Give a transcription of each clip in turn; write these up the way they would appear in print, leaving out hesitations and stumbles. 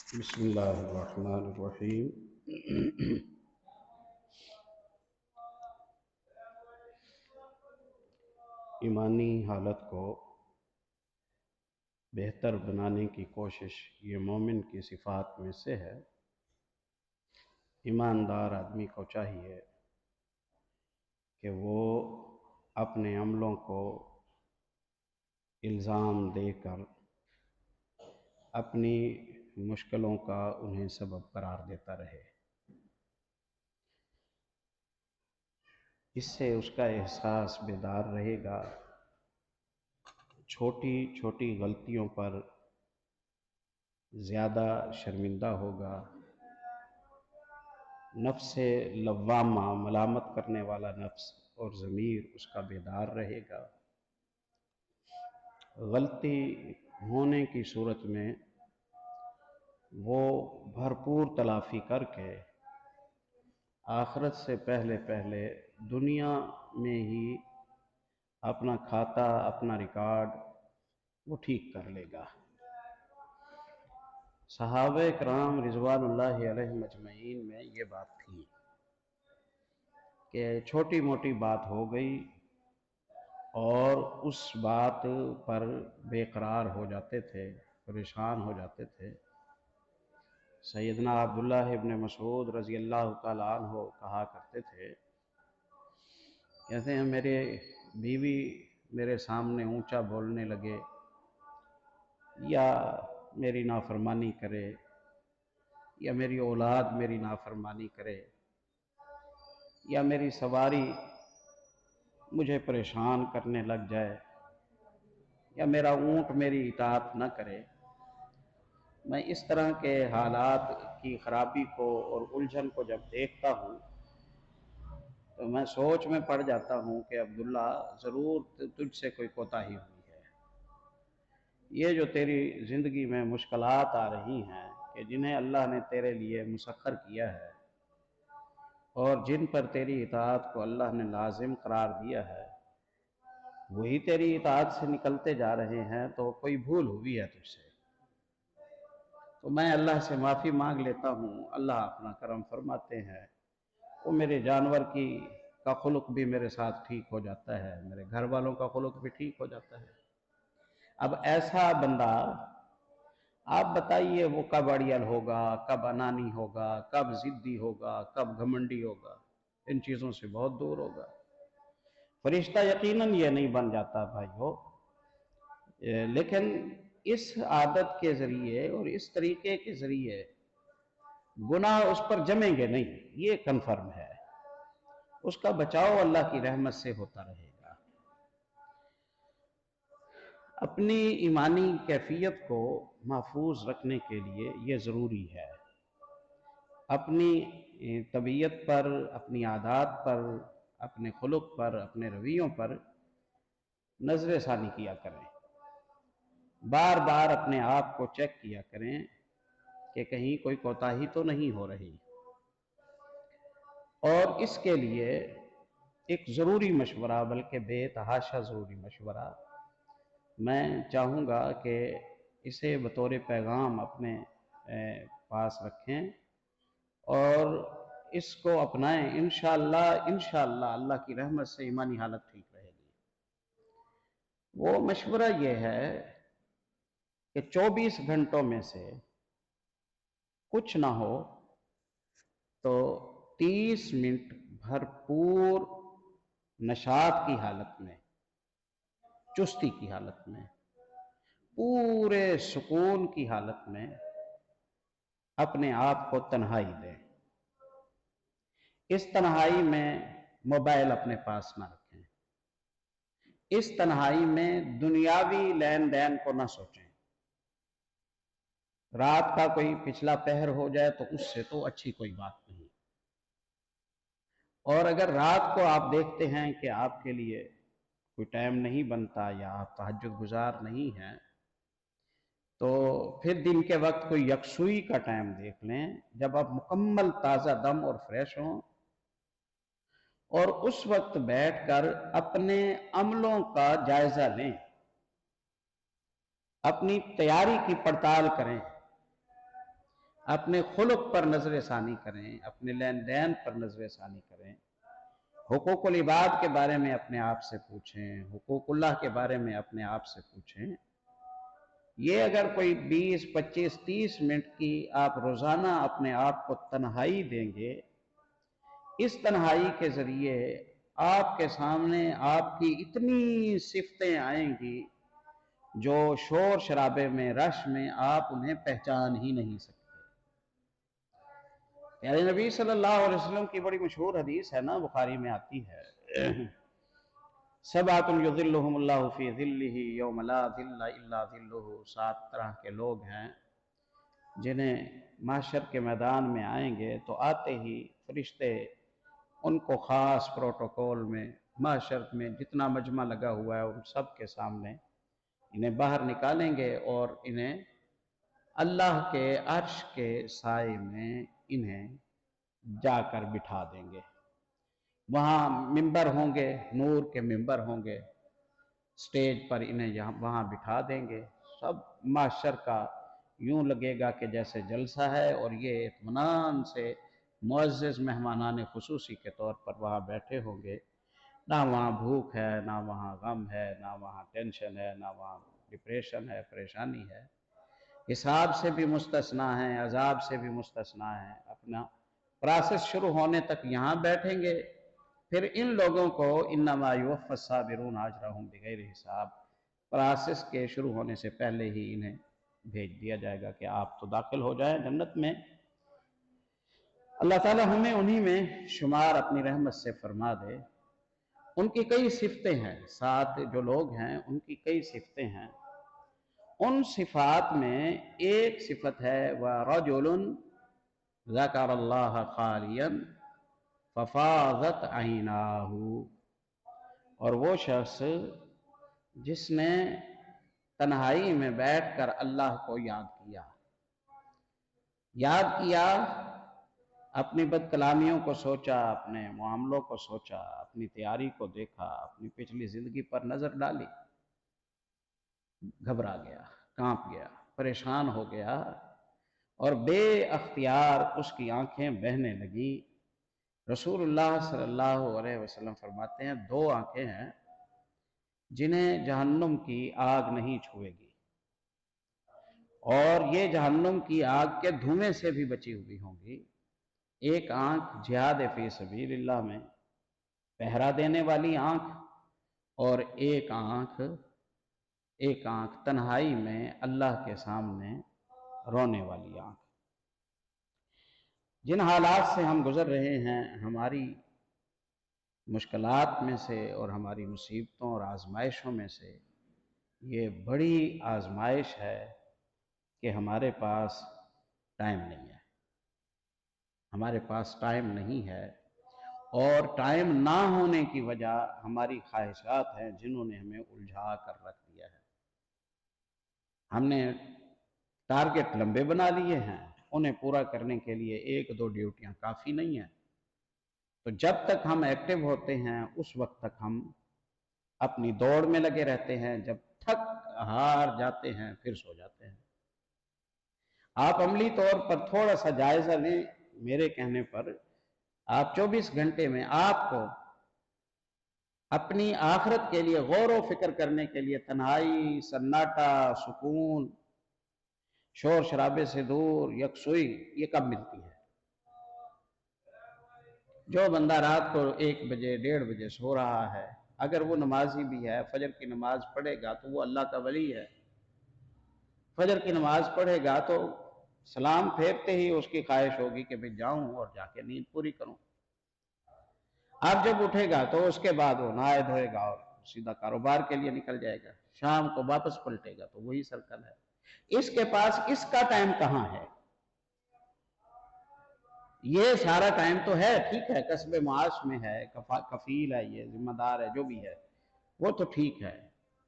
بسم اللہ الرحمن الرحیم۔ ایمانی حالت کو بہتر بنانے کی کوشش یہ مومن کی صفات میں سے ہے۔ ایماندار آدمی کو چاہیے کہ وہ اپنے عملوں کو الزام دے کر اپنی مشکلوں کا انہیں سبب قرار دیتا رہے۔ اس سے اس کا احساس بیدار رہے گا، چھوٹی چھوٹی غلطیوں پر زیادہ شرمندہ ہوگا، نفس لوامہ ملامت کرنے والا نفس اور ضمیر اس کا بیدار رہے گا۔ غلطی ہونے کی صورت میں وہ بھرپور تلافی کر کے آخرت سے پہلے دنیا میں ہی اپنا کھاتا، اپنا ریکارڈ وہ ٹھیک کر لے گا۔ صحابہ کرام رضوان اللہ علیہم اجمعین میں یہ بات تھی کہ چھوٹی موٹی بات ہو گئی اور اس بات پر بے قرار ہو جاتے تھے، پریشان ہو جاتے تھے۔ سیدنا عبداللہ ابن مسعود رضی اللہ تعالیٰ عنہ کہا کرتے تھے، کہتے ہیں میرے بیوی میرے سامنے اونچا بولنے لگے یا میری نافرمانی کرے یا میری اولاد میری نافرمانی کرے یا میری سواری مجھے پریشان کرنے لگ جائے یا میرا اونٹ میری اطاعت نہ کرے، میں اس طرح کے حالات کی خرابی کو اور الجھن کو جب دیکھتا ہوں تو میں سوچ میں پڑ جاتا ہوں کہ عبداللہ ضرور تجھ سے کوئی کوتاہی ہوئی ہے۔ یہ جو تیری زندگی میں مشکلات آ رہی ہیں کہ جنہیں اللہ نے تیرے لیے مسخر کیا ہے اور جن پر تیری اطاعت کو اللہ نے لازم قرار دیا ہے، وہی تیری اطاعت سے نکلتے جا رہے ہیں، تو کوئی بھول ہوئی ہے تجھ سے، تو میں اللہ سے معافی مانگ لیتا ہوں۔ اللہ اپنا کرم فرماتے ہیں، وہ میرے جانور کا خلق بھی میرے ساتھ ٹھیک ہو جاتا ہے، میرے گھر والوں کا خلق بھی ٹھیک ہو جاتا ہے۔ اب ایسا بندہ آپ بتائیے وہ کب اڑیل ہوگا، کب انانی ہوگا، کب ضدی ہوگا، کب گھمنڈی ہوگا، ان چیزوں سے بہت دور ہوگا۔ فرشتہ یقیناً یہ نہیں بن جاتا بھائیو، لیکن اس عادت کے ذریعے اور اس طریقے کے ذریعے گناہ اس پر جمیں گے نہیں، یہ کنفرم ہے۔ اس کا بچاؤ اللہ کی رحمت سے ہوتا رہے گا۔ اپنی ایمانی کیفیت کو محفوظ رکھنے کے لیے یہ ضروری ہے، اپنی طبیعت پر، اپنی عادات پر، اپنے خلق پر، اپنے رویوں پر نظر ثانی کیا کریں، بار بار اپنے آپ کو چیک کیا کریں کہ کہیں کوئی کوتاہی تو نہیں ہو رہی۔ اور اس کے لیے ایک ضروری مشورہ، بلکہ بے تحاشا ضروری مشورہ میں چاہوں گا کہ اسے بطور پیغام اپنے پاس رکھیں اور اس کو اپنائیں۔ انشاءاللہ اللہ کی رحمت سے ایمانی حالت ٹھیک رہے گی۔ وہ مشورہ یہ ہے کہ 24 گھنٹوں میں سے کچھ نہ ہو تو 30 منٹ بھرپور نشاط کی حالت میں، چستی کی حالت میں، پورے سکون کی حالت میں اپنے آپ کو تنہائی دیں۔ اس تنہائی میں موبائل اپنے پاس نہ رکھیں، اس تنہائی میں دنیاوی لین دین کو نہ سوچیں۔ رات کا کوئی پچھلا پہر ہو جائے تو اس سے تو اچھی کوئی بات نہیں، اور اگر رات کو آپ دیکھتے ہیں کہ آپ کے لیے کوئی ٹائم نہیں بنتا یا آپ تہجد گزار نہیں ہیں، تو پھر دن کے وقت کوئی یکسوئی کا ٹائم دیکھ لیں جب آپ مکمل تازہ دم اور فریش ہوں، اور اس وقت بیٹھ کر اپنے عملوں کا جائزہ لیں، اپنی تیاری کی پڑتال کریں اپنے خلق پر نظر ثانی کریں، اپنے لین دین پر نظر ثانی کریں، حقوق العباد کے بارے میں اپنے آپ سے پوچھیں، حقوق اللہ کے بارے میں اپنے آپ سے پوچھیں۔ یہ اگر کوئی 20 25 30 منٹ کی آپ روزانہ اپنے آپ کو تنہائی دیں گے، اس تنہائی کے ذریعے آپ کے سامنے آپ کی اتنی صفتیں آئیں گی جو شور شرابے میں، رش میں آپ انہیں پہچان ہی نہیں سکتے۔ پیارے نبی صلی اللہ علیہ وسلم کی بڑی مشہور حدیث ہے نا، بخاری میں آتی ہے، سبعۃ یظلھم اللہ فی ظلہ یوم لا ظل الا ظلہ۔ 7 طرح کے لوگ ہیں جنہیں محشر کے میدان میں آئیں گے تو آتے ہی فرشتے ان کو خاص پروٹوکول میں محشر میں جتنا مجمع لگا ہوا ہے ان سب کے سامنے انہیں باہر نکالیں گے اور انہیں اللہ کے عرش کے سائے میں انہیں جا کر بٹھا دیں گے۔ وہاں ممبر ہوں گے، نور کے ممبر ہوں گے، سٹیج پر انہیں وہاں بٹھا دیں گے۔ سب معاشر کا یوں لگے گا کہ جیسے جلسہ ہے، اور یہ اطمینان سے معزز مہمانان خصوصی کے طور پر وہاں بیٹھے ہوں گے۔ نہ وہاں بھوک ہے، نہ وہاں غم ہے، نہ وہاں ٹینشن ہے، نہ وہاں ڈپریشن ہے، پریشانی ہے۔ حساب سے بھی مستثنیٰ ہیں، عذاب سے بھی مستثنیٰ ہیں۔ اپنا پروسیس شروع ہونے تک یہاں بیٹھیں گے، پھر ان لوگوں کو انما یوفی الصابرون اجرہم بغیر حساب، پروسیس کے شروع ہونے سے پہلے ہی انہیں بھیج دیا جائے گا کہ آپ تو داخل ہو جائیں جنت میں۔ اللہ تعالی ہمیں انہی میں شمار اپنی رحمت سے فرما دے۔ ان کی کئی صفتیں ہیں، 7 جو لوگ ہیں ان کی کئی صفتیں ہیں۔ ان صفات میں ایک صفت ہے وَرَجُلٌ ذَكَرَ اللَّهَ خَالِيًا فَفَاضَتْ عَيْنَاهُ، اور وہ شخص جس نے تنہائی میں بیٹھ کر اللہ کو یاد کیا، اپنی بد کلامیوں کو سوچا، اپنے معاملوں کو سوچا، اپنی تیاری کو دیکھا، اپنی پچھلی زندگی پر نظر ڈالی، گھبرا گیا، کانپ گیا، پریشان ہو گیا، اور بے اختیار اس کی آنکھیں بہنے لگی۔ رسول اللہ صلی اللہ علیہ وسلم فرماتے ہیں 2 آنکھیں ہیں جنہیں جہنم کی آگ نہیں چھوئے گی، اور یہ جہنم کی آگ کے دھوئیں سے بھی بچی ہوئی ہوں گی۔ ایک آنکھ جہاد فی سبیل اللہ میں پہرا دینے والی آنکھ، اور ایک آنکھ تنہائی میں اللہ کے سامنے رونے والی آنکھ۔ جن حالات سے ہم گزر رہے ہیں، ہماری مشکلات میں سے اور ہماری مصیبتوں اور آزمائشوں میں سے یہ بڑی آزمائش ہے کہ ہمارے پاس ٹائم نہیں ہے، ہمارے پاس ٹائم نہیں ہے، اور ٹائم نہ ہونے کی وجہ ہماری خواہشات ہیں جنہوں نے ہمیں الجھا کر رکھ دیا ہے۔ ہم نے ٹارگٹ لمبے بنا لیے ہیں، انہیں پورا کرنے کے لیے 1-2 ڈیوٹیاں کافی نہیں ہیں۔ تو جب تک ہم ایکٹیو ہوتے ہیں اس وقت تک ہم اپنی دوڑ میں لگے رہتے ہیں، جب تھک ہار جاتے ہیں پھر سو جاتے ہیں۔ آپ عملی طور پر تھوڑا سا جائزہ لیں، میرے کہنے پر آپ 24 گھنٹے میں آپ کو اپنی آخرت کے لیے غور و فکر کرنے کے لیے تنہائی، سناٹا، سکون، شور شرابے سے دور، یکسوئی، یہ کب ملتی ہے؟ جو بندہ رات کو 1 بجے 1:30 بجے سو رہا ہے، اگر وہ نمازی بھی ہے، فجر کی نماز پڑھے گا تو وہ اللہ کا ولی ہے۔ فجر کی نماز پڑھے گا تو سلام پھیرتے ہی اس کی خواہش ہوگی کہ میں جاؤں اور جا کے نیند پوری کروں۔ آپ جب اٹھے گا تو اس کے بعد وہ نہائے دھوئے گا اور سیدھا کاروبار کے لیے نکل جائے گا، شام کو واپس پلٹے گا تو وہی سرکل ہے۔ اس کے پاس اس کا ٹائم کہاں ہے؟ یہ سارا ٹائم تو ہے، ٹھیک ہے، کسب معاش میں ہے، کفیل ہے، یہ ذمہ دار ہے، جو بھی ہے وہ تو ٹھیک ہے،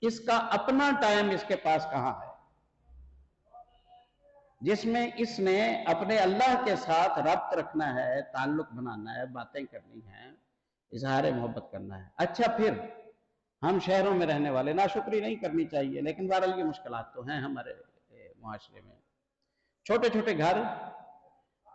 اس کا اپنا ٹائم اس کے پاس کہاں ہے جس میں اس نے اپنے اللہ کے ساتھ ربط رکھنا ہے، تعلق بنانا ہے، باتیں کرنی ہیں، اظہار محبت کرنا ہے۔ اچھا، پھر ہم شہروں میں رہنے والے ناشکری نہیں کرنی چاہیے، لیکن بہرحال یہ مشکلات تو ہیں ہمارے معاشرے میں۔ چھوٹے چھوٹے گھر،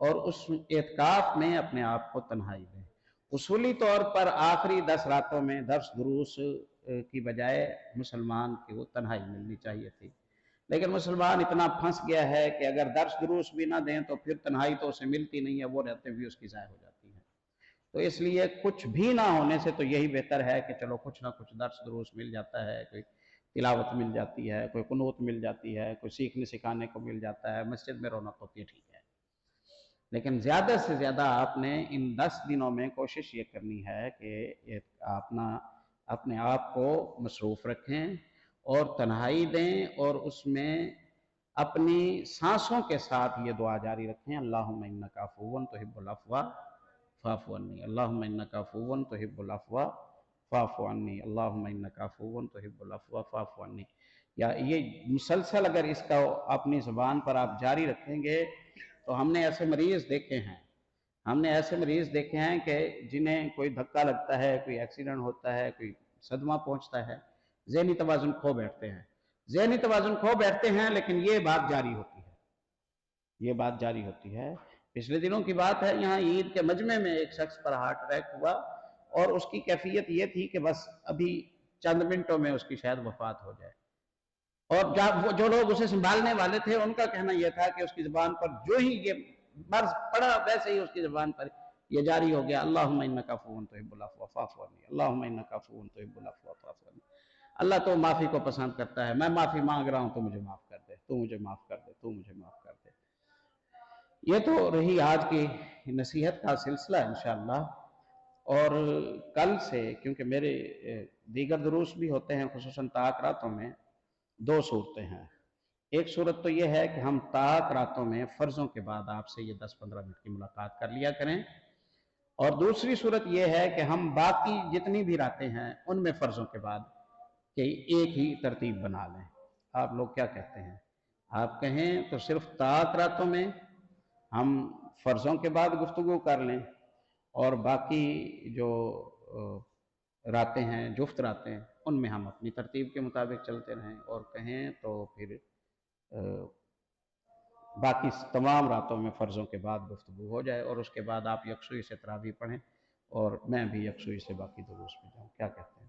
اور اس اعتکاف میں اپنے آپ کو تنہائی دیں۔ اصولی طور پر آخری 10 راتوں میں درس دروس کی بجائے مسلمان کو تنہائی ملنی چاہیے تھی، لیکن مسلمان اتنا پھنس گیا ہے کہ اگر درس دروس بھی نہ دیں تو پھر تنہائی تو اسے ملتی نہیں ہے، وہ رہتے بھی اس کی ضائع ہو جاتی ہے۔ تو اس لیے کچھ بھی نہ ہونے سے تو یہی بہتر ہے کہ چلو کچھ نہ کچھ درس دروس مل جاتا ہے، کوئی تلاوت مل جاتی ہے، کوئی قنوت مل جاتی ہے، کوئی سیکھنے سکھانے کو مل جاتا ہے، مسجد میں رونق ہوتی ہے، ٹھیک ہے۔ لیکن زیادہ سے زیادہ آپ نے ان 10 دنوں میں کوشش یہ کرنی ہے کہ اپنے آپ کو مصروف رکھیں اور تنہائی دیں، اور اس میں اپنی سانسوں کے ساتھ یہ دعا جاری رکھیں، اللہم انک عفو تحب العفو فاعف عنی، اللہم انک عفو تحب العفو فاعف عنی، اللہم انک عفو تحب العفو فاعف عنی۔ یا یہ مسلسل اگر اس کا اپنی زبان پر آپ جاری رکھیں گے تو ہم نے ایسے مریض دیکھے ہیں کہ جنہیں کوئی دھکا لگتا ہے، کوئی ایکسیڈنٹ ہوتا ہے، کوئی صدمہ پہنچتا ہے، ذہنی توازن کھو بیٹھتے ہیں، لیکن یہ بات جاری ہوتی ہے۔ پچھلے دنوں کی بات ہے، یہاں عید کے مجمع میں ایک شخص پر ہارٹ اٹیک ہوا اور اس کی کیفیت یہ تھی کہ بس ابھی چند منٹوں میں اس کی شاید وفات ہو جائے، اور جو لوگ اسے سنبھالنے والے تھے ان کا کہنا یہ تھا کہ اس کی زبان پر جو ہی یہ مرض پڑا ویسے ہی اس کی زبان پر یہ جاری ہو گیا، اللہم انک عفو تحب العفو فاعف عنی، اللہم انک عفو تحب العفو فاعف عنی۔ اللہ تو معافی کو پسند کرتا ہے، میں معافی مانگ رہا ہوں، تو مجھے معاف کر دے، تو مجھے معاف کر دے، تو مجھے معاف کر دے۔ یہ تو رہی آج کی نصیحت کا سلسلہ انشاءاللہ، اور کل سے کیونکہ میرے دیگر دروس بھی ہوتے ہیں، خصوصاً طاق راتوں میں 2 صورتیں ہیں۔ ایک صورت تو یہ ہے کہ ہم طاق راتوں میں فرضوں کے بعد آپ سے یہ 10-15 منٹ کی ملاقات کر لیا کریں، اور دوسری صورت یہ ہے کہ ہم باقی جتنی بھی راتیں ہیں ان میں فرضوں کے بعد کہ ایک ہی ترتیب بنا لیں۔ آپ لوگ کیا کہتے ہیں؟ آپ کہیں تو صرف طاق راتوں میں ہم فرضوں کے بعد گفتگو کر لیں، اور باقی جو راتیں ہیں، جفت راتیں، ان میں ہم اپنی ترتیب کے مطابق چلتے رہیں، اور کہیں تو پھر باقی تمام راتوں میں فرضوں کے بعد گفتگو ہو جائے، اور اس کے بعد آپ یکسوئی سے تراویح پڑھیں اور میں بھی یکسوئی سے باقی دروس میں جاؤں۔ کیا کہتے ہیں؟